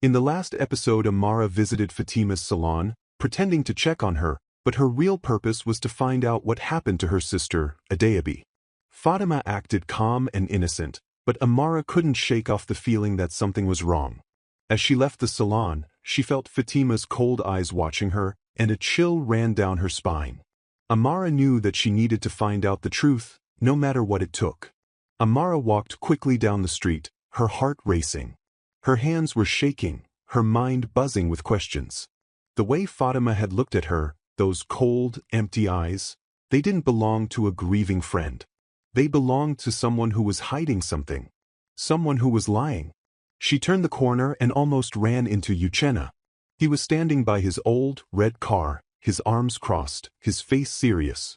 In the last episode, Amara visited Fatima's salon, pretending to check on her, but her real purpose was to find out what happened to her sister, Adeyabi. Fatima acted calm and innocent, but Amara couldn't shake off the feeling that something was wrong. As she left the salon, she felt Fatima's cold eyes watching her, and a chill ran down her spine. Amara knew that she needed to find out the truth, no matter what it took. Amara walked quickly down the street, her heart racing. Her hands were shaking, her mind buzzing with questions. The way Fatima had looked at her, those cold, empty eyes, they didn't belong to a grieving friend. They belonged to someone who was hiding something. Someone who was lying. She turned the corner and almost ran into Uchenna. He was standing by his old, red car, his arms crossed, his face serious.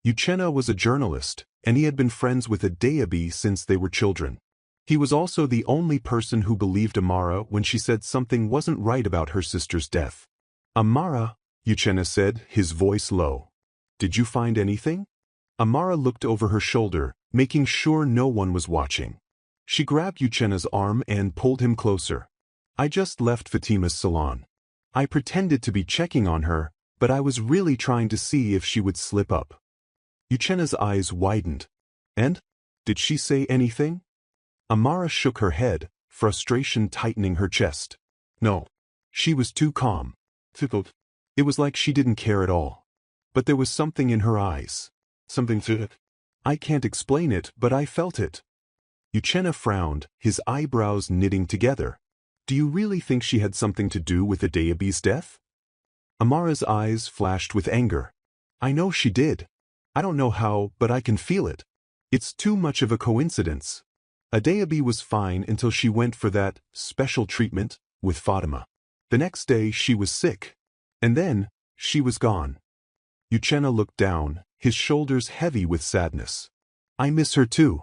Uchenna was a journalist, and he had been friends with Adeyabi since they were children. He was also the only person who believed Amara when she said something wasn't right about her sister's death. "Amara," Uchenna said, his voice low. "Did you find anything?" Amara looked over her shoulder, making sure no one was watching. She grabbed Uchenna's arm and pulled him closer. "I just left Fatima's salon. I pretended to be checking on her, but I was really trying to see if she would slip up." Uchenna's eyes widened. "And? Did she say anything?" Amara shook her head, frustration tightening her chest. "No. She was too calm. It was like she didn't care at all. But there was something in her eyes. Something to it. I can't explain it, but I felt it." Uchenna frowned, his eyebrows knitting together. "Do you really think she had something to do with Adeyabi's death?" Amara's eyes flashed with anger. "I know she did. I don't know how, but I can feel it. It's too much of a coincidence. Adeyabi was fine until she went for that special treatment with Fatima. The next day she was sick. And then, she was gone." Uchenna looked down, his shoulders heavy with sadness. "I miss her too.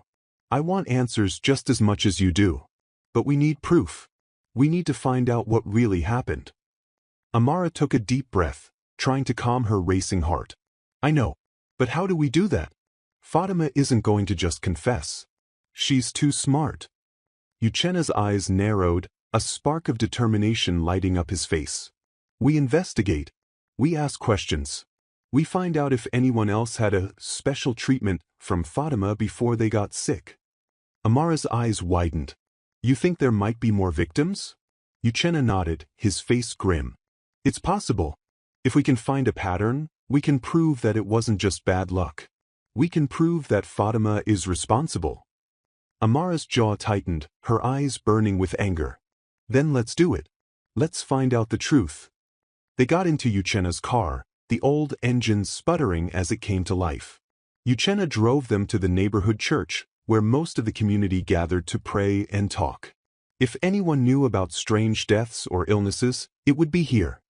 I want answers just as much as you do. But we need proof. We need to find out what really happened." Amara took a deep breath, trying to calm her racing heart. "I know. But how do we do that? Fatima isn't going to just confess. She's too smart." Uchenna's eyes narrowed, a spark of determination lighting up his face. "We investigate. We ask questions. We find out if anyone else had a special treatment from Fatima before they got sick." Amara's eyes widened. "You think there might be more victims?" Uchenna nodded, his face grim. "It's possible. If we can find a pattern, we can prove that it wasn't just bad luck. We can prove that Fatima is responsible." Amara's jaw tightened, her eyes burning with anger. "Then let's do it. Let's find out the truth." They got into Uchenna's car, the old engine sputtering as it came to life. Uchenna drove them to the neighborhood church, where most of the community gathered to pray and talk. If anyone knew about strange deaths or illnesses, it would be here.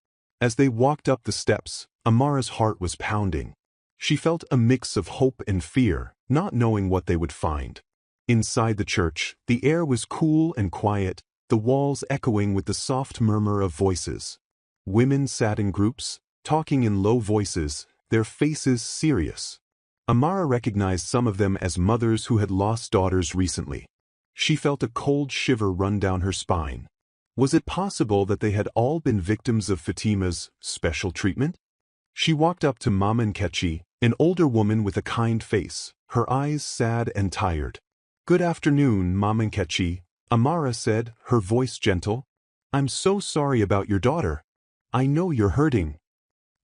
As they walked up the steps, Amara's heart was pounding. She felt a mix of hope and fear, not knowing what they would find. Inside the church, the air was cool and quiet, the walls echoing with the soft murmur of voices. Women sat in groups, talking in low voices, their faces serious. Amara recognized some of them as mothers who had lost daughters recently. She felt a cold shiver run down her spine. Was it possible that they had all been victims of Fatima's special treatment? She walked up to Mama Nkechi, an older woman with a kind face, her eyes sad and tired. "Good afternoon, Mama Nkechi," Amara said, her voice gentle. "I'm so sorry about your daughter. I know you're hurting."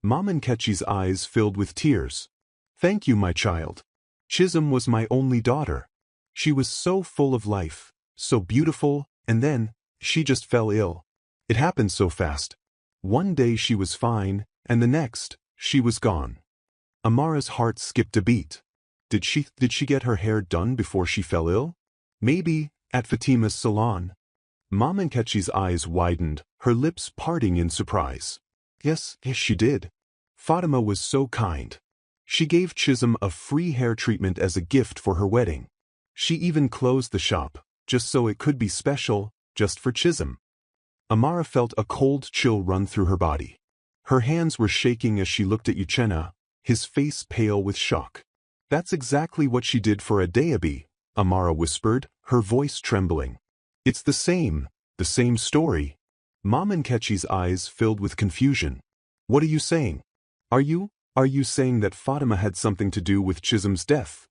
Mama Nkechi's eyes filled with tears. "Thank you, my child. Chisholm was my only daughter. She was so full of life, so beautiful, and then, she just fell ill. It happened so fast. One day she was fine, and the next, she was gone." Amara's heart skipped a beat. Did she get her hair done before she fell ill? Maybe, at Fatima's salon. Mama Nkechi's eyes widened, her lips parting in surprise. Yes, she did. Fatima was so kind. She gave Chisholm a free hair treatment as a gift for her wedding. She even closed the shop, just so it could be special, just for Chisholm. Amara felt a cold chill run through her body. Her hands were shaking as she looked at Uchenna, his face pale with shock. "That's exactly what she did for Adeyabi," Amara whispered, her voice trembling. "It's the same story." Mom Nkechi's eyes filled with confusion. What are you saying? Are you saying that Fatima had something to do with Chisholm's death?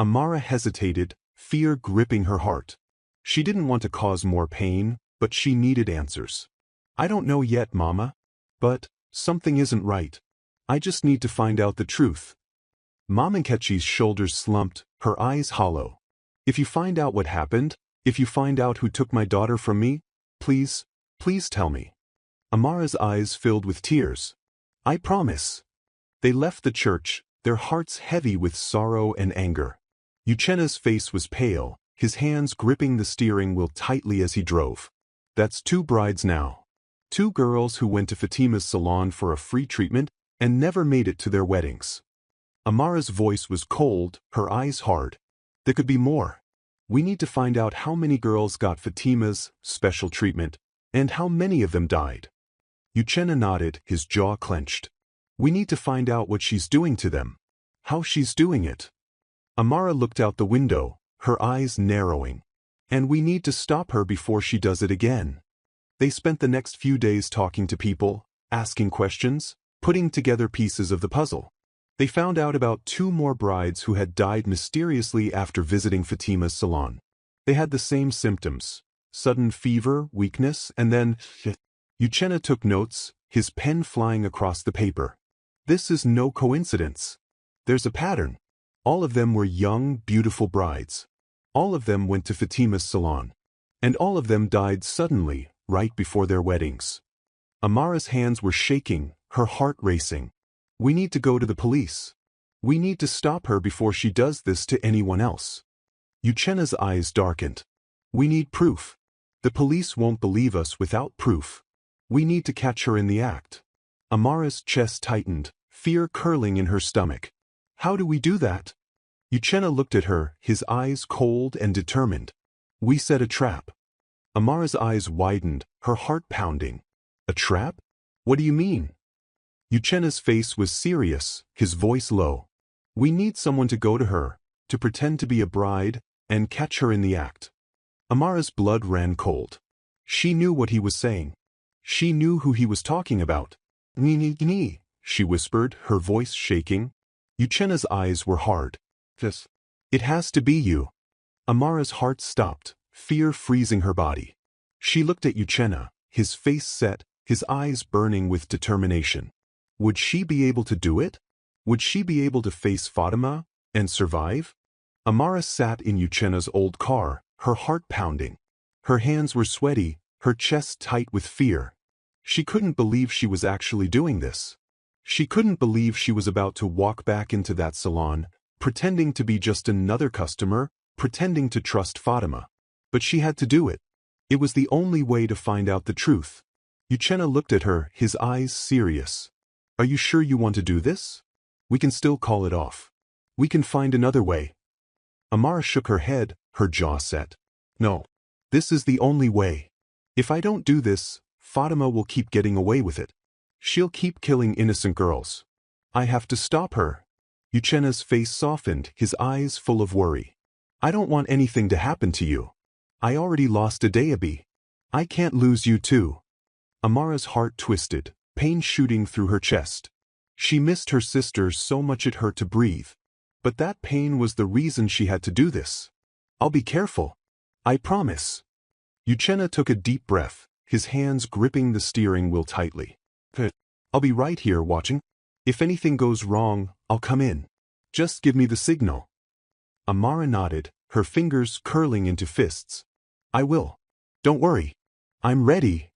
Amara hesitated, fear gripping her heart. She didn't want to cause more pain, but she needed answers. I don't know yet, Mama. But something isn't right. I just need to find out the truth. Mom Nkechi's shoulders slumped, her eyes hollow. If you find out what happened, if you find out who took my daughter from me, please tell me. Amara's eyes filled with tears. I promise. They left the church, their hearts heavy with sorrow and anger. Uchenna's face was pale, his hands gripping the steering wheel tightly as he drove. That's 2 brides now. 2 girls who went to Fatima's salon for a free treatment and never made it to their weddings. Amara's voice was cold, her eyes hard. There could be more. We need to find out how many girls got Fatima's special treatment, and how many of them died. Uchenna nodded, his jaw clenched. We need to find out what she's doing to them. How she's doing it. Amara looked out the window, her eyes narrowing. And we need to stop her before she does it again. They spent the next few days talking to people, asking questions, putting together pieces of the puzzle. They found out about 2 more brides who had died mysteriously after visiting Fatima's salon. They had the same symptoms: sudden fever, weakness, and then... Uchenna took notes, his pen flying across the paper. This is no coincidence. There's a pattern. All of them were young, beautiful brides. All of them went to Fatima's salon. And all of them died suddenly, right before their weddings. Amara's hands were shaking, her heart racing. We need to go to the police. We need to stop her before she does this to anyone else. Uchenna's eyes darkened. We need proof. The police won't believe us without proof. We need to catch her in the act. Amara's chest tightened, fear curling in her stomach. How do we do that? Uchenna looked at her, his eyes cold and determined. We set a trap. Amara's eyes widened, her heart pounding. A trap? What do you mean? Uchenna's face was serious, his voice low. We need someone to go to her, to pretend to be a bride, and catch her in the act. Amara's blood ran cold. She knew what he was saying. She knew who he was talking about. Ni, she whispered, her voice shaking. Uchenna's eyes were hard. It has to be you. Amara's heart stopped, fear freezing her body. She looked at Uchenna, his face set, his eyes burning with determination. Would she be able to do it? Would she be able to face Fatima and survive? Amara sat in Uchenna's old car, her heart pounding. Her hands were sweaty, her chest tight with fear. She couldn't believe she was actually doing this. She couldn't believe she was about to walk back into that salon, pretending to be just another customer, pretending to trust Fatima. But she had to do it. It was the only way to find out the truth. Uchenna looked at her, his eyes serious. Are you sure you want to do this? We can still call it off. We can find another way. Amara shook her head, her jaw set. No. This is the only way. If I don't do this, Fatima will keep getting away with it. She'll keep killing innocent girls. I have to stop her. Uchenna's face softened, his eyes full of worry. I don't want anything to happen to you. I already lost Adeabi. I can't lose you too. Amara's heart twisted, pain shooting through her chest. She missed her sister so much it hurt to breathe. But that pain was the reason she had to do this. I'll be careful. I promise. Uchenna took a deep breath, his hands gripping the steering wheel tightly. I'll be right here watching. If anything goes wrong, I'll come in. Just give me the signal. Amara nodded, her fingers curling into fists. I will. Don't worry. I'm ready.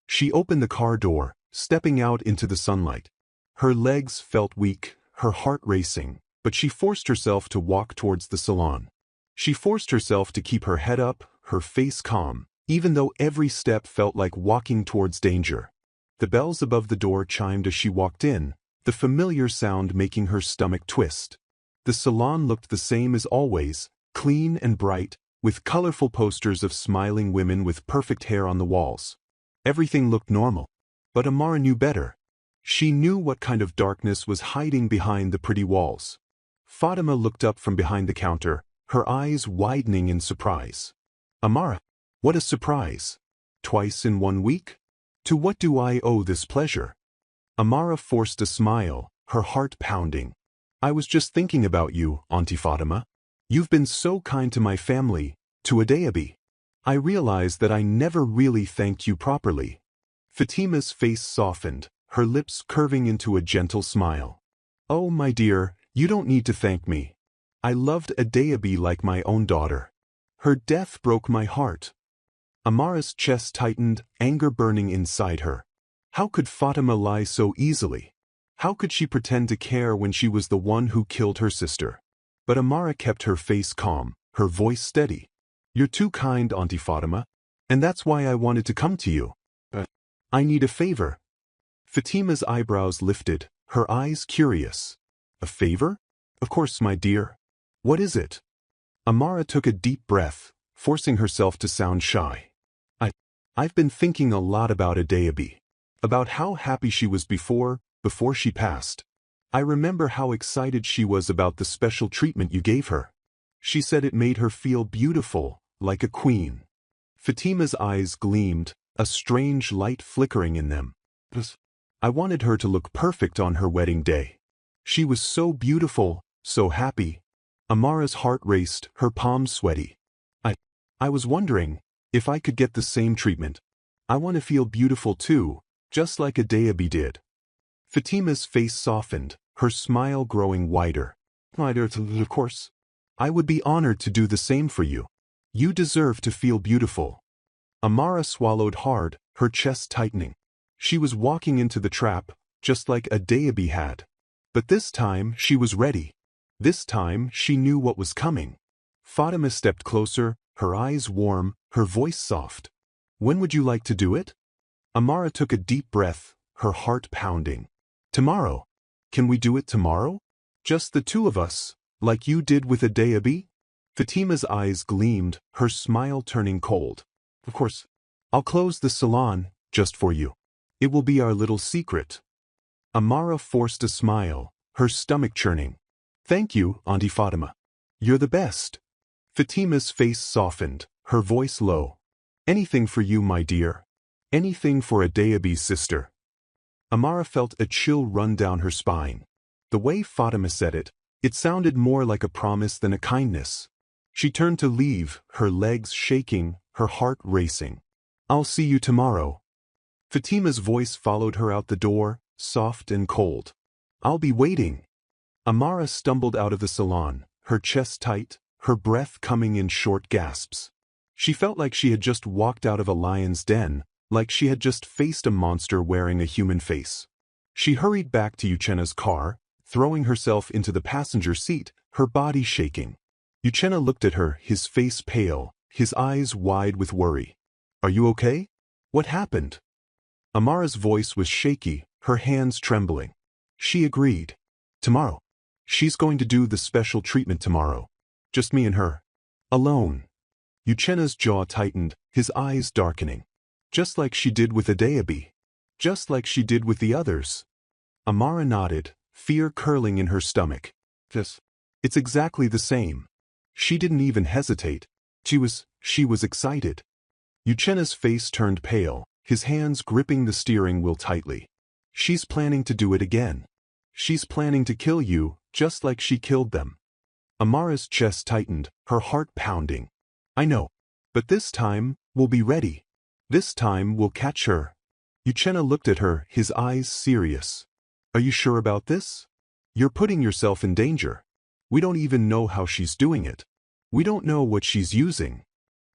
She opened the car door, stepping out into the sunlight. Her legs felt weak, her heart racing, but she forced herself to walk towards the salon. She forced herself to keep her head up, her face calm, even though every step felt like walking towards danger. The bells above the door chimed as she walked in, the familiar sound making her stomach twist. The salon looked the same as always, clean and bright, with colorful posters of smiling women with perfect hair on the walls. Everything looked normal. But Amara knew better. She knew what kind of darkness was hiding behind the pretty walls. Fatima looked up from behind the counter, her eyes widening in surprise. Amara, what a surprise. Twice in 1 week? To what do I owe this pleasure? Amara forced a smile, her heart pounding. I was just thinking about you, Auntie Fatima. You've been so kind to my family, to Adeabi. I realized that I never really thanked you properly. Fatima's face softened, her lips curving into a gentle smile. Oh, my dear, you don't need to thank me. I loved Adeabi like my own daughter. Her death broke my heart. Amara's chest tightened, anger burning inside her. How could Fatima lie so easily? How could she pretend to care when she was the one who killed her sister? But Amara kept her face calm, her voice steady. You're too kind, Auntie Fatima, and that's why I wanted to come to you. I need a favor. Fatima's eyebrows lifted, her eyes curious. A favor? Of course, my dear. What is it? Amara took a deep breath, forcing herself to sound shy. I've been thinking a lot about Adeabi. About how happy she was before she passed. I remember how excited she was about the special treatment you gave her. She said it made her feel beautiful, like a queen. Fatima's eyes gleamed, a strange light flickering in them. I wanted her to look perfect on her wedding day. She was so beautiful, so happy. Amara's heart raced, her palms sweaty. I was wondering if I could get the same treatment. I want to feel beautiful too, just like Adeabi did. Fatima's face softened, her smile growing wider. Of course. I would be honored to do the same for you. You deserve to feel beautiful. Amara swallowed hard, her chest tightening. She was walking into the trap, just like Adeabi had. But this time she was ready. This time she knew what was coming. Fatima stepped closer, her eyes warm, her voice soft. When would you like to do it? Amara took a deep breath, her heart pounding. Tomorrow. Can we do it tomorrow? Just the two of us, like you did with Adeabi? Fatima's eyes gleamed, her smile turning cold. Of course. I'll close the salon, just for you. It will be our little secret. Amara forced a smile, her stomach churning. Thank you, Auntie Fatima. You're the best. Fatima's face softened, her voice low. Anything for you, my dear. Anything for Adeabi's sister. Amara felt a chill run down her spine. The way Fatima said it, it sounded more like a promise than a kindness. She turned to leave, her legs shaking, her heart racing. I'll see you tomorrow. Fatima's voice followed her out the door, soft and cold. I'll be waiting. Amara stumbled out of the salon, her chest tight, her breath coming in short gasps. She felt like she had just walked out of a lion's den, like she had just faced a monster wearing a human face. She hurried back to Uchenna's car, throwing herself into the passenger seat, her body shaking. Uchenna looked at her, his face pale, his eyes wide with worry. Are you okay? What happened? Amara's voice was shaky, her hands trembling. She agreed. Tomorrow. She's going to do the special treatment tomorrow. Just me and her. Alone. Uchenna's jaw tightened, his eyes darkening. Just like she did with Adeabi. Just like she did with the others. Amara nodded, fear curling in her stomach. It's exactly the same. She didn't even hesitate. She was excited. Uchenna's face turned pale, his hands gripping the steering wheel tightly. She's planning to do it again. She's planning to kill you, just like she killed them. Amara's chest tightened, her heart pounding. I know. But this time, we'll be ready. This time we'll catch her. Uchenna looked at her, his eyes serious. Are you sure about this? You're putting yourself in danger. We don't even know how she's doing it. We don't know what she's using.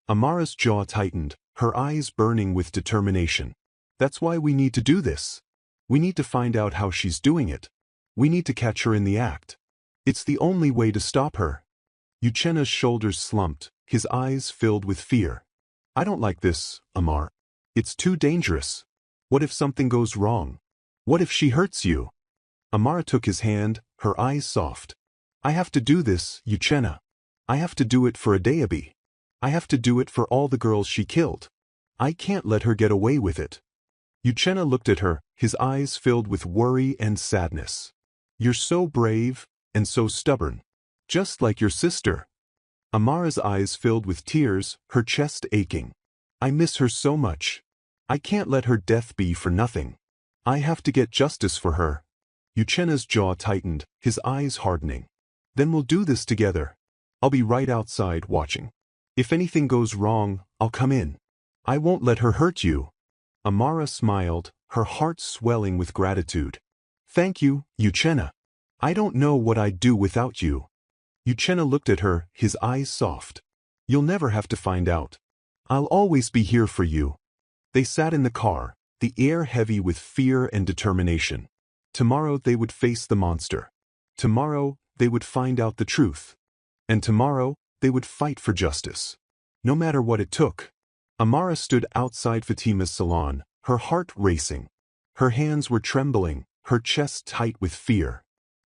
Amara's jaw tightened, her eyes burning with determination. That's why we need to do this. We need to find out how she's doing it. We need to catch her in the act. It's the only way to stop her. Uchenna's shoulders slumped, his eyes filled with fear. I don't like this, Amar. It's too dangerous. What if something goes wrong? What if she hurts you? Amara took his hand, her eyes soft. I have to do this, Uchenna. I have to do it for Adeabi. I have to do it for all the girls she killed. I can't let her get away with it. Uchenna looked at her, his eyes filled with worry and sadness. You're so brave, and so stubborn. Just like your sister. Amara's eyes filled with tears, her chest aching. I miss her so much. I can't let her death be for nothing. I have to get justice for her. Uchena's jaw tightened, his eyes hardening. Then we'll do this together. I'll be right outside watching. If anything goes wrong, I'll come in. I won't let her hurt you. Amara smiled, her heart swelling with gratitude. Thank you, Uchena. I don't know what I'd do without you. Uchena looked at her, his eyes soft. You'll never have to find out. I'll always be here for you. They sat in the car, the air heavy with fear and determination. Tomorrow they would face the monster. Tomorrow they would find out the truth. And tomorrow they would fight for justice. No matter what it took. Amara stood outside Fatima's salon, her heart racing. Her hands were trembling, her chest tight with fear.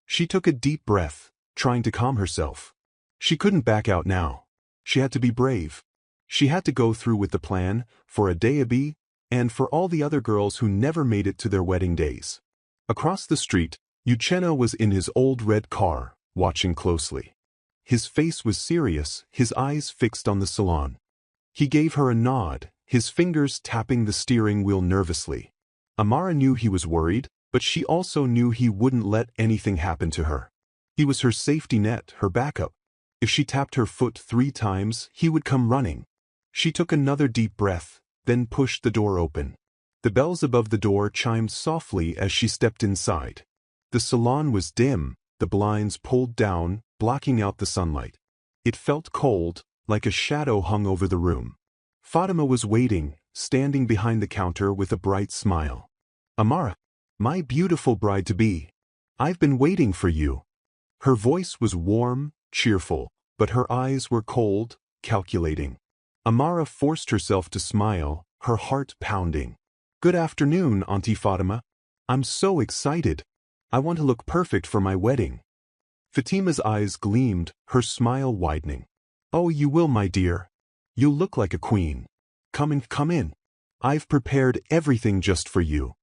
She took a deep breath, trying to calm herself. She couldn't back out now. She had to be brave. She had to go through with the plan, for Adeobi, and for all the other girls who never made it to their wedding days. Across the street, Uchena was in his old red car, watching closely. His face was serious, his eyes fixed on the salon. He gave her a nod, his fingers tapping the steering wheel nervously. Amara knew he was worried, but she also knew he wouldn't let anything happen to her. He was her safety net, her backup. If she tapped her foot 3 times, he would come running. She took another deep breath, then pushed the door open. The bells above the door chimed softly as she stepped inside. The salon was dim, the blinds pulled down, blocking out the sunlight. It felt cold, like a shadow hung over the room. Fatima was waiting, standing behind the counter with a bright smile. Amara, my beautiful bride-to-be, I've been waiting for you. Her voice was warm, cheerful, but her eyes were cold, calculating. Amara forced herself to smile, her heart pounding. Good afternoon, Auntie Fatima. I'm so excited. I want to look perfect for my wedding. Fatima's eyes gleamed, her smile widening. Oh, you will, my dear. You'll look like a queen. Come in. I've prepared everything just for you.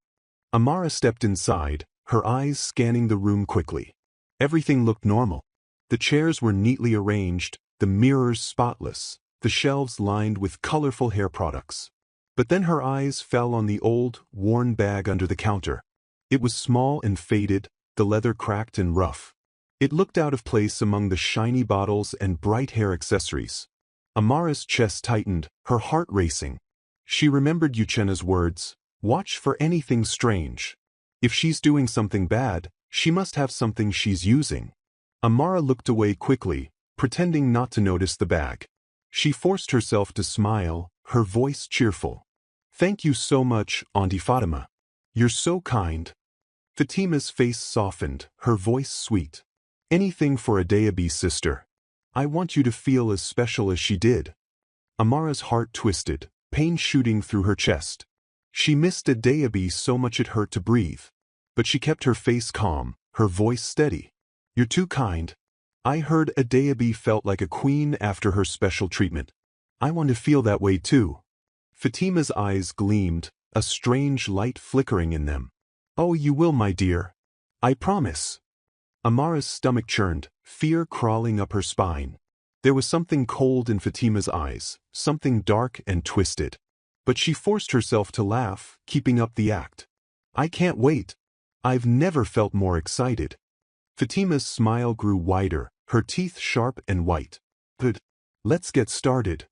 Amara stepped inside, her eyes scanning the room quickly. Everything looked normal. The chairs were neatly arranged, the mirrors spotless, the shelves lined with colorful hair products. But then her eyes fell on the old, worn bag under the counter. It was small and faded, the leather cracked and rough. It looked out of place among the shiny bottles and bright hair accessories. Amara's chest tightened, her heart racing. She remembered Uchena's words, watch for anything strange. If she's doing something bad, she must have something she's using. Amara looked away quickly, pretending not to notice the bag. She forced herself to smile, her voice cheerful. Thank you so much, Auntie Fatima. You're so kind. Fatima's face softened, her voice sweet. Anything for Adeobi's sister. I want you to feel as special as she did. Amara's heart twisted, pain shooting through her chest. She missed Adeobi so much it hurt to breathe. But she kept her face calm, her voice steady. You're too kind. I heard Adeobi felt like a queen after her special treatment. I want to feel that way too. Fatima's eyes gleamed, a strange light flickering in them. Oh, you will, my dear. I promise. Amara's stomach churned, fear crawling up her spine. There was something cold in Fatima's eyes, something dark and twisted. But she forced herself to laugh, keeping up the act. I can't wait. I've never felt more excited. Fatima's smile grew wider, her teeth sharp and white. Good. Let's get started.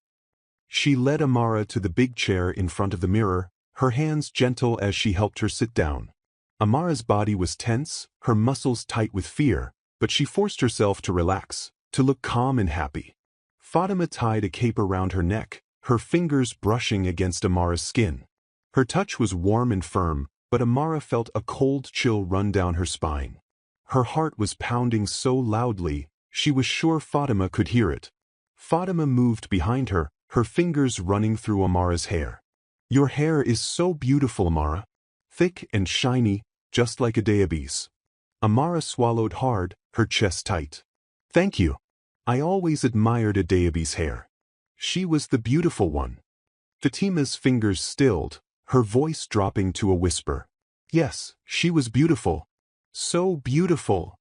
She led Amara to the big chair in front of the mirror, her hands gentle as she helped her sit down. Amara's body was tense, her muscles tight with fear, but she forced herself to relax, to look calm and happy. Fatima tied a cape around her neck, her fingers brushing against Amara's skin. Her touch was warm and firm, but Amara felt a cold chill run down her spine. Her heart was pounding so loudly, she was sure Fatima could hear it. Fatima moved behind her, her fingers running through Amara's hair. Your hair is so beautiful, Amara. Thick and shiny, just like Adeobi's. Amara swallowed hard, her chest tight. Thank you. I always admired Adeobi's hair. She was the beautiful one. Fatima's fingers stilled, her voice dropping to a whisper. Yes, she was beautiful. So beautiful.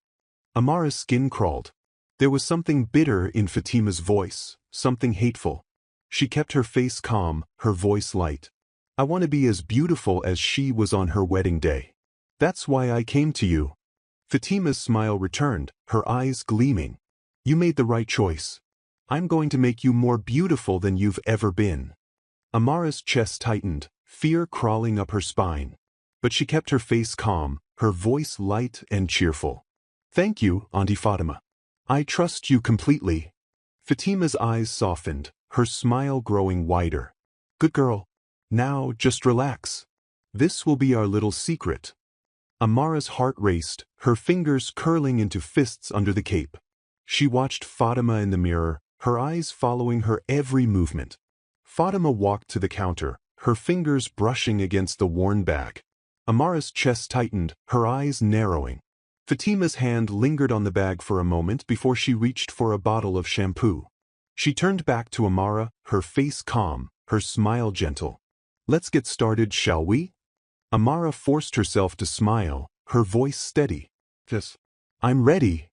Amara's skin crawled. There was something bitter in Fatima's voice, something hateful. She kept her face calm, her voice light. I want to be as beautiful as she was on her wedding day. That's why I came to you." Fatima's smile returned, her eyes gleaming. "You made the right choice. I'm going to make you more beautiful than you've ever been." Amara's chest tightened, fear crawling up her spine. But she kept her face calm, her voice light and cheerful. "Thank you, Auntie Fatima. I trust you completely." Fatima's eyes softened, her smile growing wider. "Good girl. Now just relax. This will be our little secret." Amara's heart raced, her fingers curling into fists under the cape. She watched Fatima in the mirror, her eyes following her every movement. Fatima walked to the counter, her fingers brushing against the worn bag. Amara's chest tightened, her eyes narrowing. Fatima's hand lingered on the bag for a moment before she reached for a bottle of shampoo. She turned back to Amara, her face calm, her smile gentle. "Let's get started, shall we?" Amara forced herself to smile, her voice steady. "Yes, I'm ready."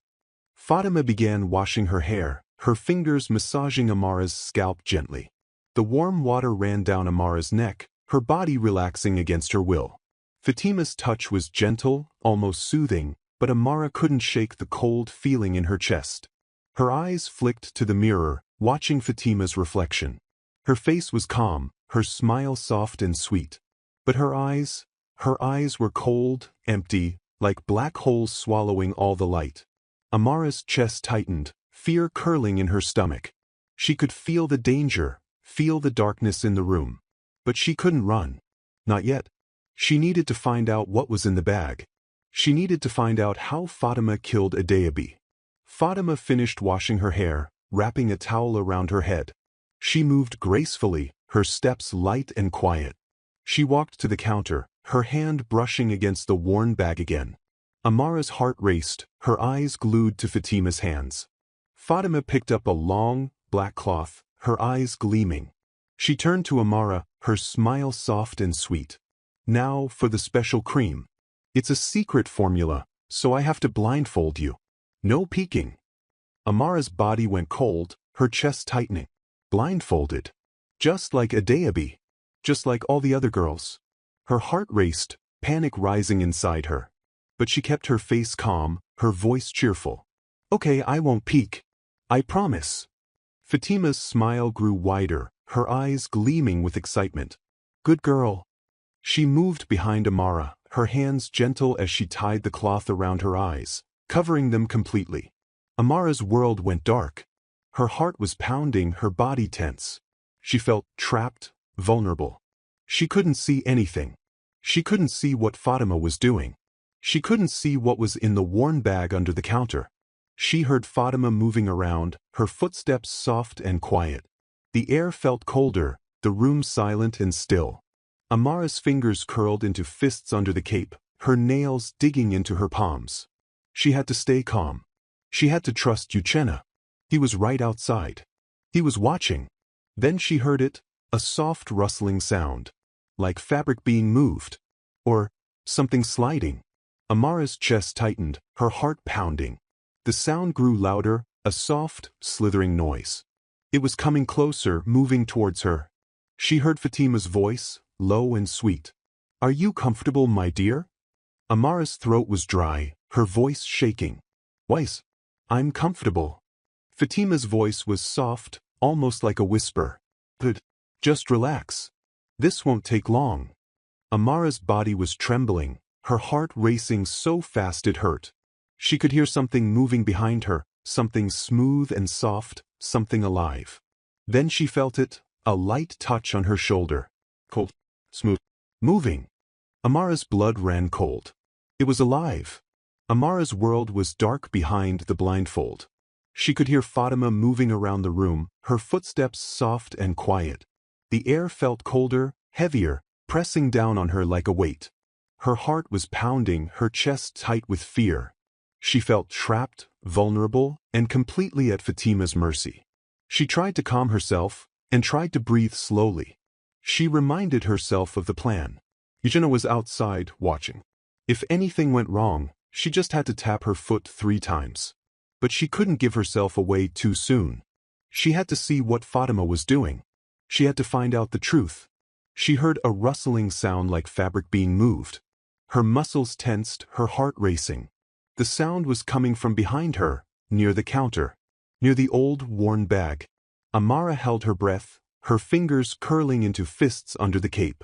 Fatima began washing her hair, her fingers massaging Amara's scalp gently. The warm water ran down Amara's neck, her body relaxing against her will. Fatima's touch was gentle, almost soothing, but Amara couldn't shake the cold feeling in her chest. Her eyes flicked to the mirror, watching Fatima's reflection. Her face was calm, her smile soft and sweet. But her eyes were cold, empty, like black holes swallowing all the light. Amara's chest tightened, fear curling in her stomach. She could feel the danger, feel the darkness in the room. But she couldn't run. Not yet. She needed to find out what was in the bag. She needed to find out how Fatima killed Adeyabi. Fatima finished washing her hair, wrapping a towel around her head. She moved gracefully, her steps light and quiet. She walked to the counter, her hand brushing against the worn bag again. Amara's heart raced, her eyes glued to Fatima's hands. Fatima picked up a long, black cloth, her eyes gleaming. She turned to Amara, her smile soft and sweet. "Now for the special cream. It's a secret formula, so I have to blindfold you. No peeking." Amara's body went cold, her chest tightening. Blindfolded. Just like Adeyabi. Just like all the other girls. Her heart raced, panic rising inside her. But she kept her face calm, her voice cheerful. "Okay, I won't peek. I promise." Fatima's smile grew wider, her eyes gleaming with excitement. "Good girl." She moved behind Amara, her hands gentle as she tied the cloth around her eyes, covering them completely. Amara's world went dark. Her heart was pounding, her body tense. She felt trapped, vulnerable. She couldn't see anything. She couldn't see what Fatima was doing. She couldn't see what was in the worn bag under the counter. She heard Fatima moving around, her footsteps soft and quiet. The air felt colder, the room silent and still. Amara's fingers curled into fists under the cape, her nails digging into her palms. She had to stay calm. She had to trust Uchenna. He was right outside. He was watching. Then she heard it, a soft rustling sound. Like fabric being moved. Or something sliding. Amara's chest tightened, her heart pounding. The sound grew louder, a soft, slithering noise. It was coming closer, moving towards her. She heard Fatima's voice, low and sweet. "Are you comfortable, my dear?" Amara's throat was dry, her voice shaking. "Weiss, I'm comfortable." Fatima's voice was soft, almost like a whisper. "But just relax. This won't take long." Amara's body was trembling, her heart racing so fast it hurt. She could hear something moving behind her, something smooth and soft, something alive. Then she felt it, a light touch on her shoulder. Cold, smooth, moving. Amara's blood ran cold. It was alive. Amara's world was dark behind the blindfold. She could hear Fatima moving around the room, her footsteps soft and quiet. The air felt colder, heavier, pressing down on her like a weight. Her heart was pounding, her chest tight with fear. She felt trapped, vulnerable, and completely at Fatima's mercy. She tried to calm herself, and tried to breathe slowly. She reminded herself of the plan. Uchenna was outside, watching. If anything went wrong, she just had to tap her foot 3 times. But she couldn't give herself away too soon. She had to see what Fatima was doing. She had to find out the truth. She heard a rustling sound like fabric being moved. Her muscles tensed, her heart racing. The sound was coming from behind her, near the counter, near the old, worn bag. Amara held her breath, her fingers curling into fists under the cape.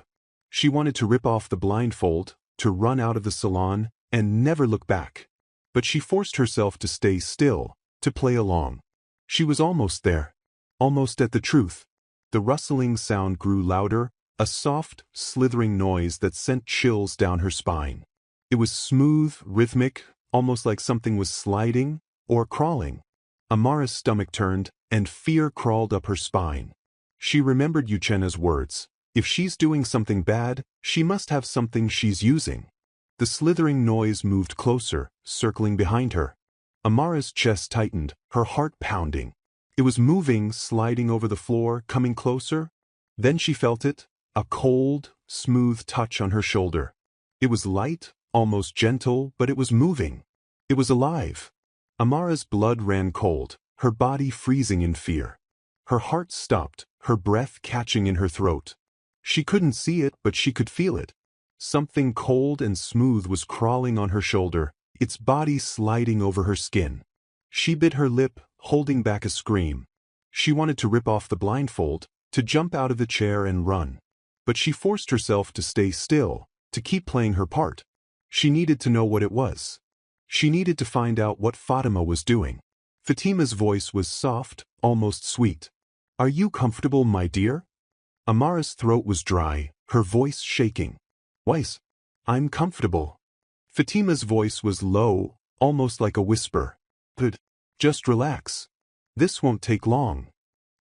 She wanted to rip off the blindfold, to run out of the salon, and never look back. But she forced herself to stay still, to play along. She was almost there. Almost at the truth. The rustling sound grew louder, a soft, slithering noise that sent chills down her spine. It was smooth, rhythmic, almost like something was sliding or crawling. Amara's stomach turned, and fear crawled up her spine. She remembered Uchenna's words. If she's doing something bad, she must have something she's using. The slithering noise moved closer, circling behind her. Amara's chest tightened, her heart pounding. It was moving, sliding over the floor, coming closer. Then she felt it, a cold, smooth touch on her shoulder. It was light, almost gentle, but it was moving. It was alive. Amara's blood ran cold, her body freezing in fear. Her heart stopped, her breath catching in her throat. She couldn't see it, but she could feel it. Something cold and smooth was crawling on her shoulder, its body sliding over her skin. She bit her lip, holding back a scream. She wanted to rip off the blindfold, to jump out of the chair and run. But she forced herself to stay still, to keep playing her part. She needed to know what it was. She needed to find out what Fatima was doing. Fatima's voice was soft, almost sweet. "Are you comfortable, my dear?" Amara's throat was dry, her voice shaking. "Weiss, I'm comfortable." Fatima's voice was low, almost like a whisper. "But just relax. This won't take long."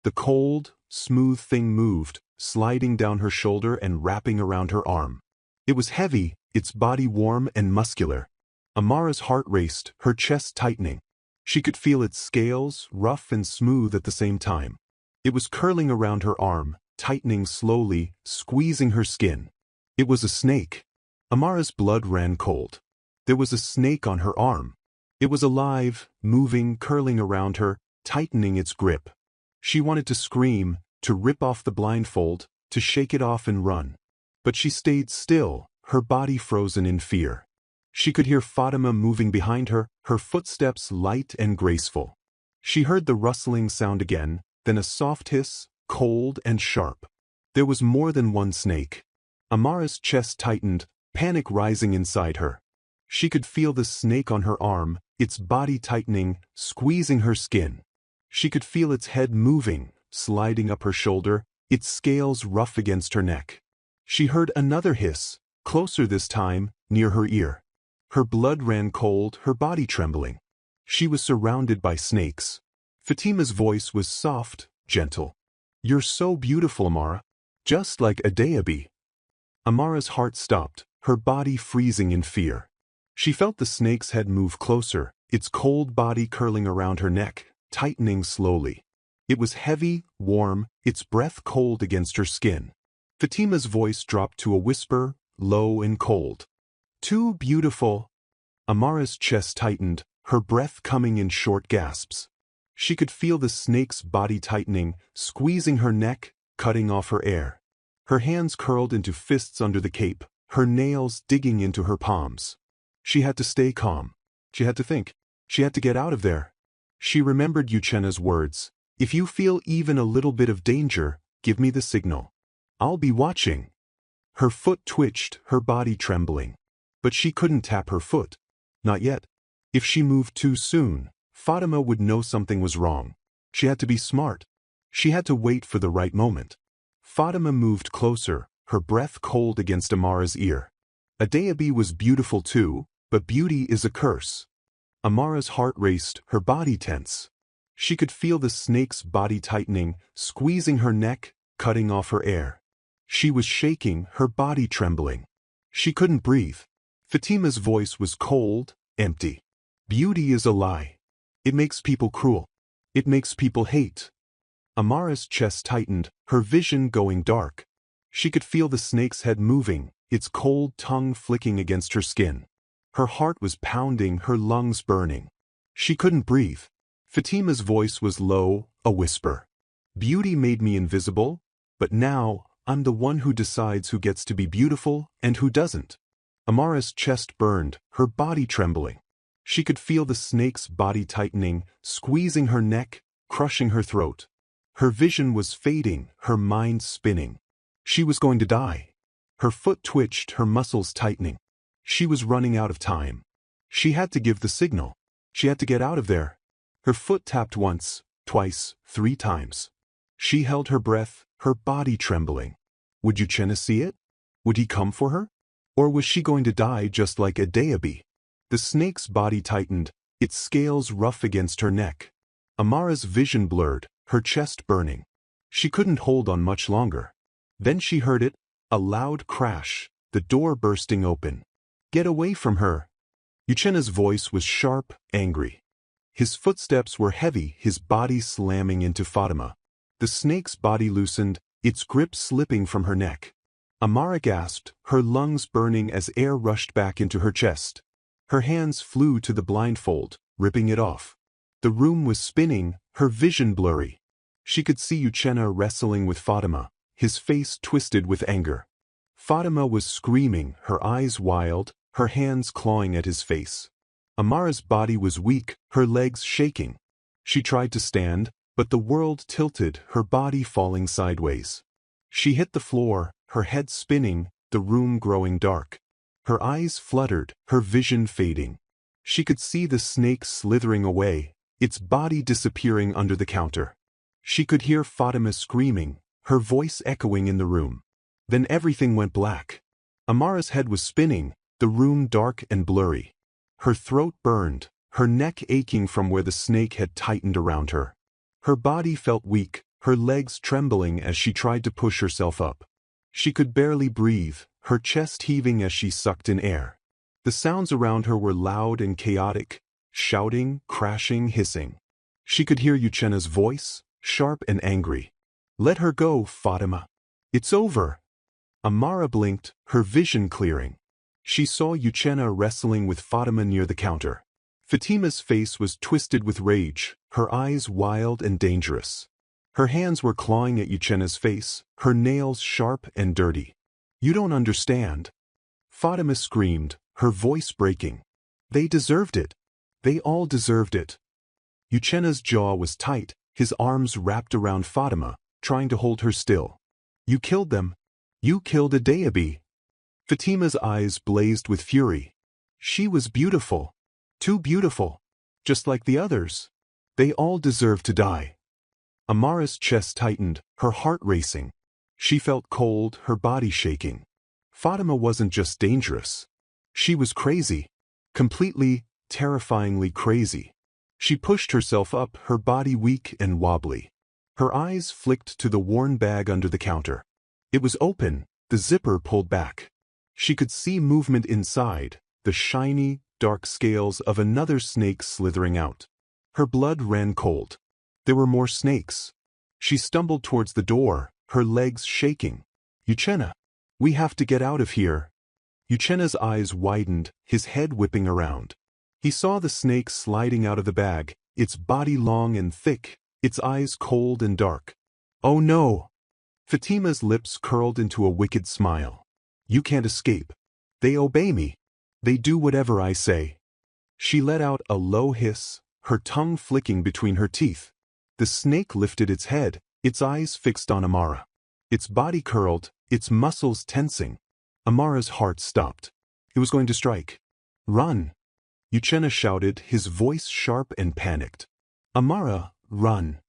The cold, smooth thing moved, sliding down her shoulder and wrapping around her arm. It was heavy, its body warm and muscular. Amara's heart raced, her chest tightening. She could feel its scales, rough and smooth at the same time. It was curling around her arm, tightening slowly, squeezing her skin. It was a snake. Amara's blood ran cold. There was a snake on her arm. It was alive, moving, curling around her, tightening its grip. She wanted to scream, to rip off the blindfold, to shake it off and run. But she stayed still, her body frozen in fear. She could hear Fatima moving behind her, her footsteps light and graceful. She heard the rustling sound again, then a soft hiss, cold and sharp. There was more than one snake. Amara's chest tightened, panic rising inside her. She could feel the snake on her arm, its body tightening, squeezing her skin. She could feel its head moving, sliding up her shoulder, its scales rough against her neck. She heard another hiss, closer this time, near her ear. Her blood ran cold, her body trembling. She was surrounded by snakes. Fatima's voice was soft, gentle. "You're so beautiful, Amara. Just like Adeabi." Amara's heart stopped, her body freezing in fear. She felt the snake's head move closer, its cold body curling around her neck, tightening slowly. It was heavy, warm, its breath cold against her skin. Fatima's voice dropped to a whisper, low and cold. "Too beautiful." Amara's chest tightened, her breath coming in short gasps. She could feel the snake's body tightening, squeezing her neck, cutting off her air. Her hands curled into fists under the cape, her nails digging into her palms. She had to stay calm. She had to think. She had to get out of there. She remembered Uchenna's words. "If you feel even a little bit of danger, give me the signal. I'll be watching." Her foot twitched, her body trembling. But she couldn't tap her foot. Not yet. If she moved too soon, Fatima would know something was wrong. She had to be smart. She had to wait for the right moment. Fatima moved closer, her breath cold against Amara's ear. Adeabi was beautiful too, but beauty is a curse. Amara's heart raced, her body tense. She could feel the snake's body tightening, squeezing her neck, cutting off her air. She was shaking, her body trembling. She couldn't breathe. Fatima's voice was cold, empty. "Beauty is a lie. It makes people cruel. It makes people hate." Amara's chest tightened, her vision going dark. She could feel the snake's head moving, its cold tongue flicking against her skin. Her heart was pounding, her lungs burning. She couldn't breathe. Fatima's voice was low, a whisper. "Beauty made me invisible, but now I'm the one who decides who gets to be beautiful and who doesn't. Amara's chest burned, her body trembling. She could feel the snake's body tightening, squeezing her neck, crushing her throat. Her vision was fading, her mind spinning. She was going to die. Her foot twitched, her muscles tightening. She was running out of time. She had to give the signal. She had to get out of there. Her foot tapped once, twice, 3 times. She held her breath, her body trembling. Would Uchenna see it? Would he come for her? Or was she going to die just like Adeabi? The snake's body tightened, its scales rough against her neck. Amara's vision blurred, her chest burning. She couldn't hold on much longer. Then she heard it, a loud crash, the door bursting open. Get away from her! Uchenna's voice was sharp, angry. His footsteps were heavy, his body slamming into Fatima. The snake's body loosened, its grip slipping from her neck. Amara gasped, her lungs burning as air rushed back into her chest. Her hands flew to the blindfold, ripping it off. The room was spinning, her vision blurry. She could see Uchenna wrestling with Fatima, his face twisted with anger. Fatima was screaming, her eyes wild, her hands clawing at his face. Amara's body was weak, her legs shaking. She tried to stand, but the world tilted, her body falling sideways. She hit the floor, her head spinning, the room growing dark. Her eyes fluttered, her vision fading. She could see the snake slithering away, its body disappearing under the counter. She could hear Fatima screaming, her voice echoing in the room. Then everything went black. Amara's head was spinning, the room dark and blurry. Her throat burned, her neck aching from where the snake had tightened around her. Her body felt weak, her legs trembling as she tried to push herself up. She could barely breathe, her chest heaving as she sucked in air. The sounds around her were loud and chaotic, shouting, crashing, hissing. She could hear Uchenna's voice, sharp and angry. Let her go, Fatima. It's over. Amara blinked, her vision clearing. She saw Uchenna wrestling with Fatima near the counter. Fatima's face was twisted with rage, her eyes wild and dangerous. Her hands were clawing at Uchenna's face, her nails sharp and dirty. You don't understand. Fatima screamed, her voice breaking. They deserved it. They all deserved it. Uchenna's jaw was tight, his arms wrapped around Fatima, trying to hold her still. You killed them. You killed Adeabi. Fatima's eyes blazed with fury. She was beautiful. Too beautiful. Just like the others. They all deserved to die. Amara's chest tightened, her heart racing. She felt cold, her body shaking. Fatima wasn't just dangerous. She was crazy. Completely, terrifyingly crazy. She pushed herself up, her body weak and wobbly. Her eyes flicked to the worn bag under the counter. It was open, the zipper pulled back. She could see movement inside, the shiny, dark scales of another snake slithering out. Her blood ran cold. There were more snakes. She stumbled towards the door, her legs shaking. Uchenna, we have to get out of here. Uchenna's eyes widened, his head whipping around. He saw the snake sliding out of the bag, its body long and thick, its eyes cold and dark. Oh no! Fatima's lips curled into a wicked smile. You can't escape. They obey me. They do whatever I say. She let out a low hiss, her tongue flicking between her teeth. The snake lifted its head, its eyes fixed on Amara. Its body curled, its muscles tensing. Amara's heart stopped. It was going to strike. Run! Uchenna shouted, his voice sharp and panicked. Amara, run!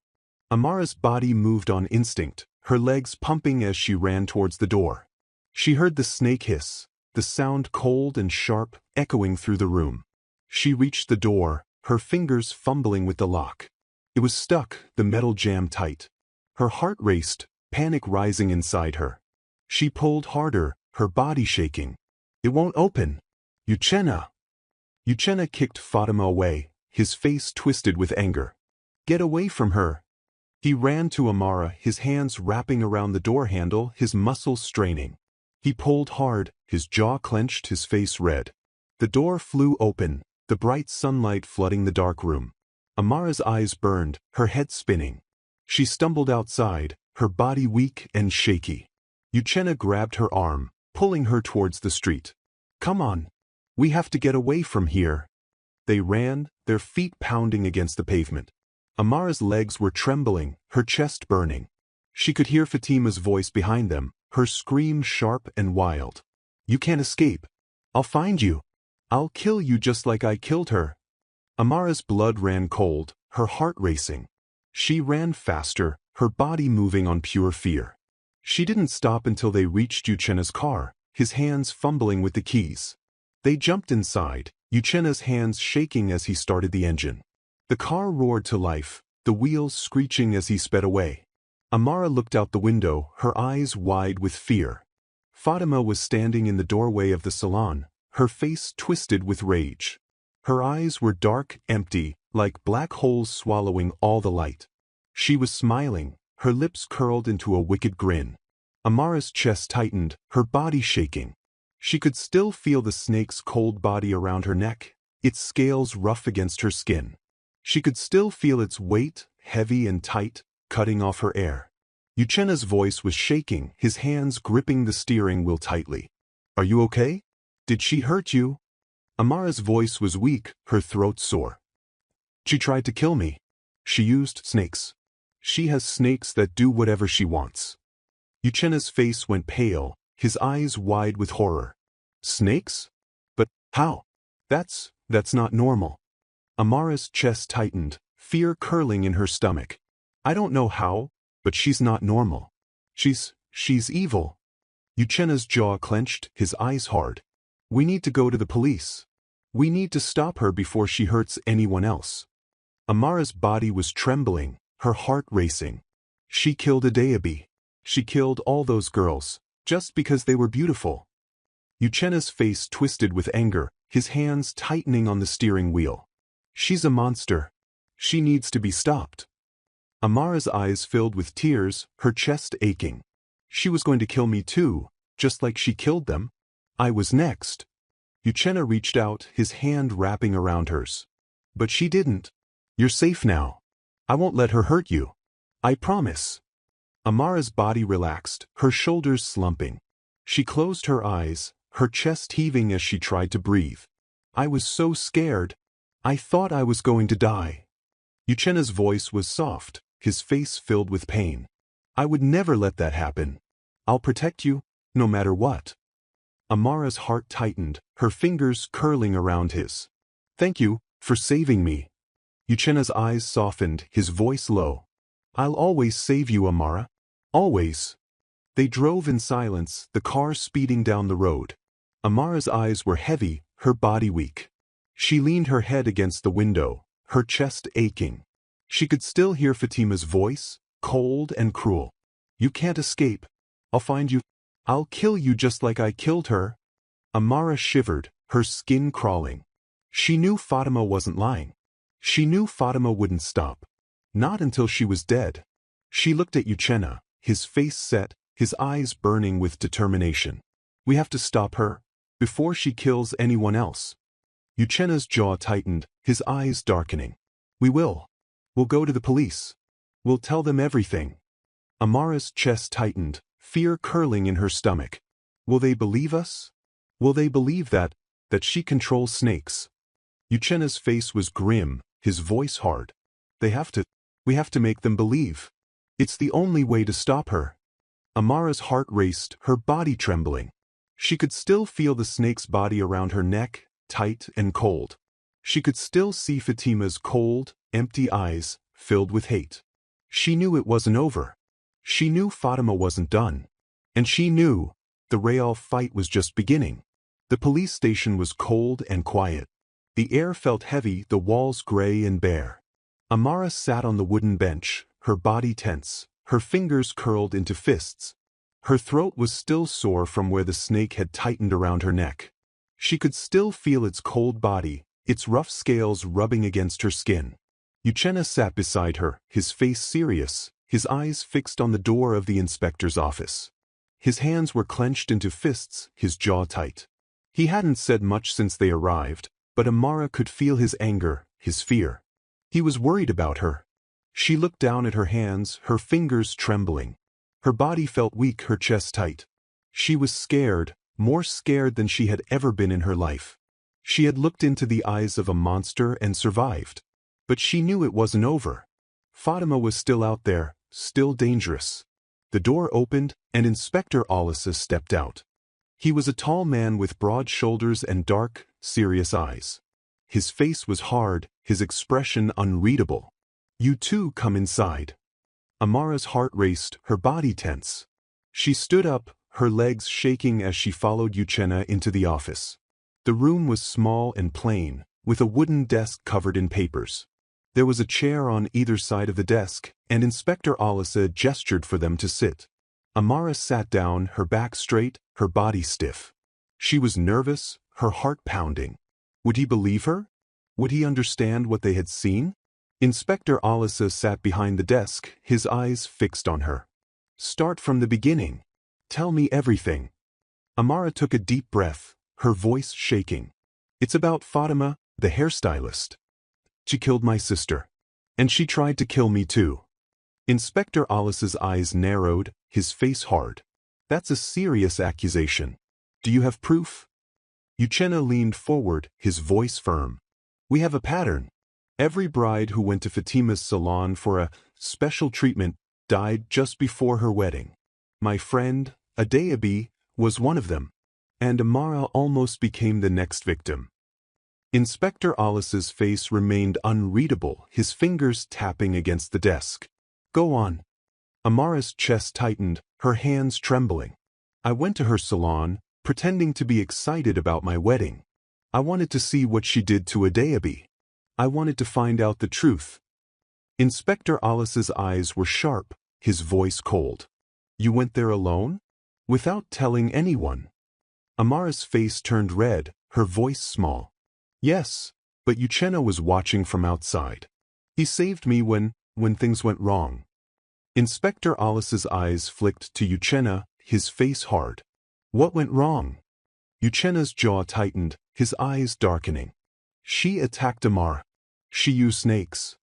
Amara's body moved on instinct, her legs pumping as she ran towards the door. She heard the snake hiss, the sound cold and sharp, echoing through the room. She reached the door, her fingers fumbling with the lock. It was stuck, the metal jammed tight. Her heart raced, panic rising inside her. She pulled harder, her body shaking. It won't open. Uchenna! Uchenna kicked Fatima away, his face twisted with anger. Get away from her! He ran to Amara, his hands wrapping around the door handle, his muscles straining. He pulled hard, his jaw clenched, his face red. The door flew open, the bright sunlight flooding the dark room. Amara's eyes burned, her head spinning. She stumbled outside, her body weak and shaky. Uchenna grabbed her arm, pulling her towards the street. Come on. We have to get away from here. They ran, their feet pounding against the pavement. Amara's legs were trembling, her chest burning. She could hear Fatima's voice behind them, her scream sharp and wild. You can't escape. I'll find you. I'll kill you just like I killed her. Amara's blood ran cold, her heart racing. She ran faster, her body moving on pure fear. She didn't stop until they reached Uchenna's car, his hands fumbling with the keys. They jumped inside, Uchenna's hands shaking as he started the engine. The car roared to life, the wheels screeching as he sped away. Amara looked out the window, her eyes wide with fear. Fatima was standing in the doorway of the salon, her face twisted with rage. Her eyes were dark, empty, like black holes swallowing all the light. She was smiling, her lips curled into a wicked grin. Amara's chest tightened, her body shaking. She could still feel the snake's cold body around her neck, its scales rough against her skin. She could still feel its weight, heavy and tight, cutting off her air. Uchenna's voice was shaking, his hands gripping the steering wheel tightly. Are you okay? Did she hurt you? Amara's voice was weak, her throat sore. She tried to kill me. She used snakes. She has snakes that do whatever she wants. Uchenna's face went pale, his eyes wide with horror. Snakes? But how? That's not normal. Amara's chest tightened, fear curling in her stomach. I don't know how, but she's not normal. She's evil. Uchenna's jaw clenched, his eyes hard. We need to go to the police. We need to stop her before she hurts anyone else. Amara's body was trembling, her heart racing. She killed Adeabi. She killed all those girls, just because they were beautiful. Uchenna's face twisted with anger, his hands tightening on the steering wheel. She's a monster. She needs to be stopped. Amara's eyes filled with tears, her chest aching. She was going to kill me too, just like she killed them. I was next. Uchenna reached out, his hand wrapping around hers. But she didn't. You're safe now. I won't let her hurt you. I promise. Amara's body relaxed, her shoulders slumping. She closed her eyes, her chest heaving as she tried to breathe. I was so scared. I thought I was going to die. Uchenna's voice was soft, his face filled with pain. I would never let that happen. I'll protect you, no matter what. Amara's heart tightened, her fingers curling around his. Thank you for saving me. Uchenna's eyes softened, his voice low. I'll always save you, Amara. Always. They drove in silence, the car speeding down the road. Amara's eyes were heavy, her body weak. She leaned her head against the window, her chest aching. She could still hear Fatima's voice, cold and cruel. You can't escape. I'll find you. I'll kill you just like I killed her. Amara shivered, her skin crawling. She knew Fatima wasn't lying. She knew Fatima wouldn't stop. Not until she was dead. She looked at Uchenna, his face set, his eyes burning with determination. We have to stop her, before she kills anyone else. Uchenna's jaw tightened, his eyes darkening. We will. We'll go to the police. We'll tell them everything. Amara's chest tightened, fear curling in her stomach. Will they believe us? Will they believe that she controls snakes? Uchenna's face was grim, his voice hard. We have to make them believe. It's the only way to stop her. Amara's heart raced, her body trembling. She could still feel the snake's body around her neck, tight and cold. She could still see Fatima's cold, empty eyes, filled with hate. She knew it wasn't over. She knew Fatima wasn't done. And she knew the Betrayal fight was just beginning. The police station was cold and quiet. The air felt heavy, the walls gray and bare. Amara sat on the wooden bench, her body tense, her fingers curled into fists. Her throat was still sore from where the snake had tightened around her neck. She could still feel its cold body, its rough scales rubbing against her skin. Uchenna sat beside her, his face serious, his eyes fixed on the door of the inspector's office. His hands were clenched into fists, his jaw tight. He hadn't said much since they arrived, but Amara could feel his anger, his fear. He was worried about her. She looked down at her hands, her fingers trembling. Her body felt weak, her chest tight. She was scared, more scared than she had ever been in her life. She had looked into the eyes of a monster and survived. But she knew it wasn't over. Fatima was still out there, still dangerous. The door opened, and Inspector Alisa stepped out. He was a tall man with broad shoulders and dark, serious eyes. His face was hard, his expression unreadable. "You too, come inside." Amara's heart raced, her body tense. She stood up, her legs shaking as she followed Uchenna into the office. The room was small and plain, with a wooden desk covered in papers. There was a chair on either side of the desk, and Inspector Alisa gestured for them to sit. Amara sat down, her back straight, her body stiff. She was nervous, her heart pounding. Would he believe her? Would he understand what they had seen? Inspector Alisa sat behind the desk, his eyes fixed on her. "Start from the beginning. Tell me everything." Amara took a deep breath, her voice shaking. "It's about Fatima, the hairstylist. She killed my sister. And she tried to kill me too." Inspector Alice's eyes narrowed, his face hard. "That's a serious accusation. Do you have proof?" Uchenna leaned forward, his voice firm. "We have a pattern. Every bride who went to Fatima's salon for a special treatment died just before her wedding. My friend, Adeyabi, was one of them. And Amara almost became the next victim." Inspector Alice's face remained unreadable, his fingers tapping against the desk. "Go on." Amara's chest tightened, her hands trembling. "I went to her salon, pretending to be excited about my wedding. I wanted to see what she did to Adeyabi. I wanted to find out the truth." Inspector Alice's eyes were sharp, his voice cold. "You went there alone? Without telling anyone?" Amara's face turned red, her voice small. "Yes, but Uchenna was watching from outside. He saved me when things went wrong." Inspector Alice's eyes flicked to Uchenna, his face hard. "What went wrong?" Uchenna's jaw tightened, his eyes darkening. "She attacked Amara. She used snakes.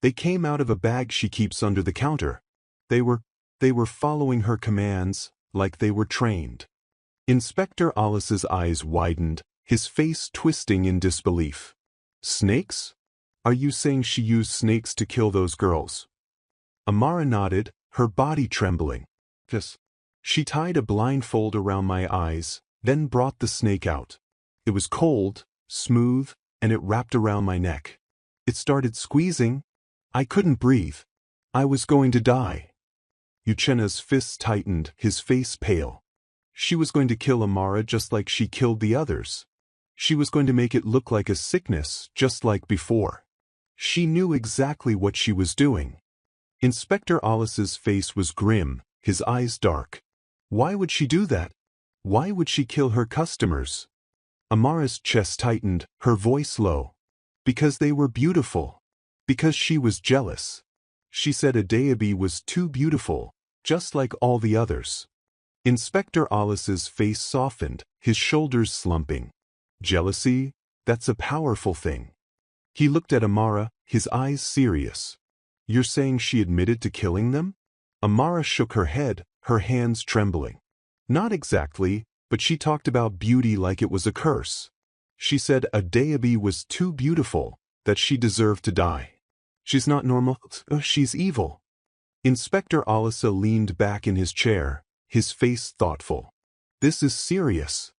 They came out of a bag she keeps under the counter. They were following her commands, like they were trained." Inspector Alice's eyes widened, his face twisting in disbelief. "Snakes? Are you saying she used snakes to kill those girls?" Amara nodded, her body trembling. "Yes. She tied a blindfold around my eyes, then brought the snake out. It was cold, smooth, and it wrapped around my neck. It started squeezing. I couldn't breathe. I was going to die." Uchenna's fists tightened, his face pale. She was going to kill Amara just like she killed the others. She was going to make it look like a sickness, just like before. She knew exactly what she was doing. Inspector Alice's face was grim, his eyes dark. Why would she do that? Why would she kill her customers? Amara's chest tightened, her voice low. "Because they were beautiful. Because she was jealous. She said Adeyabi was too beautiful, just like all the others." Inspector Alice's face softened, his shoulders slumping. "Jealousy? That's a powerful thing." He looked at Amara, his eyes serious. "You're saying she admitted to killing them?" Amara shook her head, her hands trembling. "Not exactly, but she talked about beauty like it was a curse. She said Adeyabi was too beautiful, that she deserved to die. She's not normal, she's evil." Inspector Alisa leaned back in his chair, his face thoughtful. "This is serious.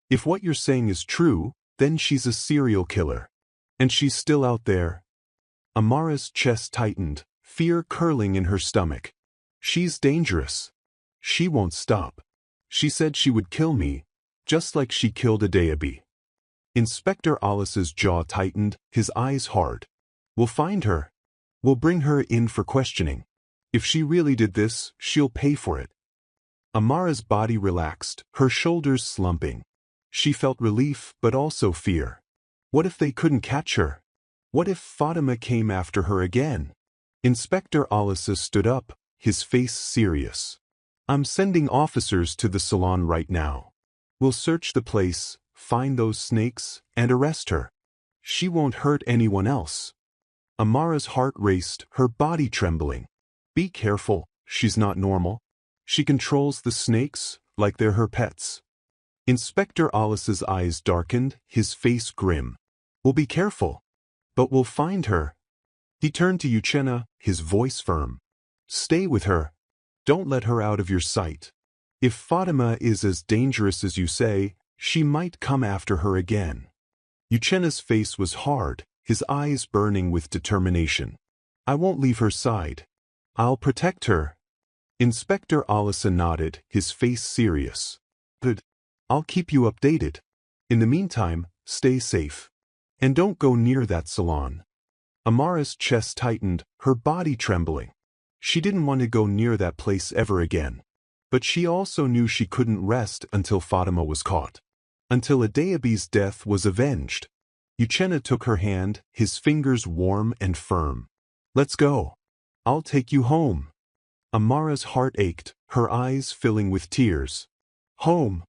If what you're saying is true, then she's a serial killer. And she's still out there." Amara's chest tightened, fear curling in her stomach. "She's dangerous. She won't stop. She said she would kill me, just like she killed Adeyabi." Inspector Alice's jaw tightened, his eyes hard. "We'll find her. We'll bring her in for questioning. If she really did this, she'll pay for it." Amara's body relaxed, her shoulders slumping. She felt relief, but also fear. What if they couldn't catch her? What if Fatima came after her again? Inspector Alisa stood up, his face serious. "I'm sending officers to the salon right now. We'll search the place, find those snakes, and arrest her. She won't hurt anyone else." Amara's heart raced, her body trembling. "Be careful, she's not normal. She controls the snakes like they're her pets. Inspector Alice's eyes darkened, his face grim. We'll be careful. But we'll find her. He turned to Uchenna, his voice firm. Stay with her. Don't let her out of your sight. If Fatima is as dangerous as you say, she might come after her again. Uchenna's face was hard, his eyes burning with determination. I won't leave her side. I'll protect her. Inspector Alice nodded, his face serious. Good. I'll keep you updated. In the meantime, stay safe. And don't go near that salon. Amara's chest tightened, her body trembling. She didn't want to go near that place ever again. But she also knew she couldn't rest until Fatima was caught. Until Adeabi's death was avenged. Uchenna took her hand, his fingers warm and firm. Let's go. I'll take you home. Amara's heart ached, her eyes filling with tears. Home.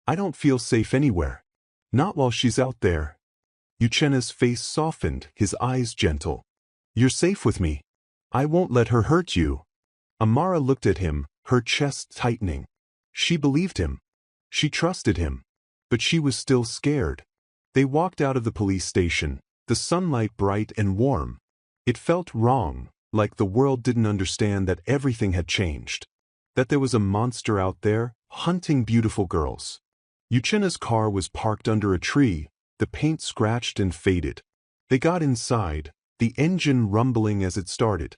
I don't feel safe anywhere. Not while she's out there. Uchenna's face softened, his eyes gentle. You're safe with me. I won't let her hurt you. Amara looked at him, her chest tightening. She believed him. She trusted him. But she was still scared. They walked out of the police station, the sunlight bright and warm. It felt wrong, like the world didn't understand that everything had changed. That there was a monster out there, hunting beautiful girls. Uchenna's car was parked under a tree, the paint scratched and faded. They got inside, the engine rumbling as it started.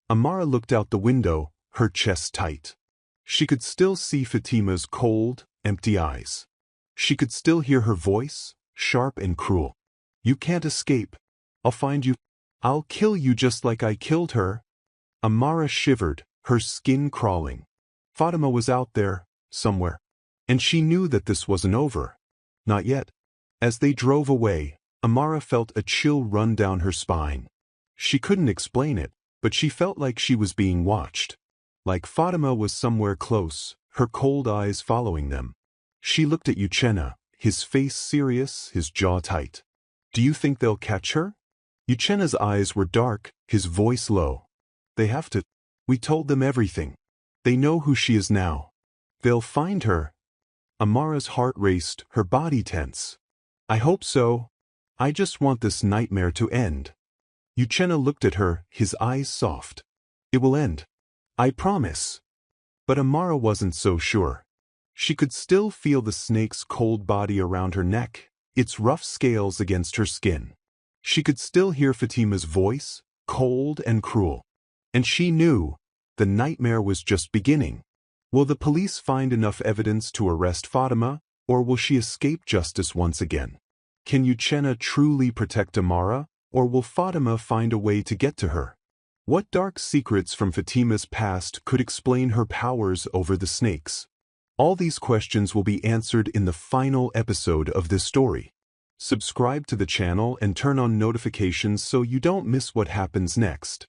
Amara looked out the window, her chest tight. She could still see Fatima's cold, empty eyes. She could still hear her voice, sharp and cruel. You can't escape. I'll find you. I'll kill you just like I killed her. Amara shivered, her skin crawling. Fatima was out there, somewhere. And she knew that this wasn't over. Not yet. As they drove away, Amara felt a chill run down her spine. She couldn't explain it, but she felt like she was being watched. Like Fatima was somewhere close, her cold eyes following them. She looked at Uchenna, his face serious, his jaw tight. Do you think they'll catch her? Uchenna's eyes were dark, his voice low. They have to. We told them everything. They know who she is now. They'll find her. Amara's heart raced, her body tense. I hope so. I just want this nightmare to end. Uchenna looked at her, his eyes soft. It will end. I promise. But Amara wasn't so sure. She could still feel the snake's cold body around her neck, its rough scales against her skin. She could still hear Fatima's voice, cold and cruel. And she knew the nightmare was just beginning. Will the police find enough evidence to arrest Fatima, or will she escape justice once again? Can Uchenna truly protect Amara, or will Fatima find a way to get to her? What dark secrets from Fatima's past could explain her powers over the snakes? All these questions will be answered in the final episode of this story. Subscribe to the channel and turn on notifications so you don't miss what happens next.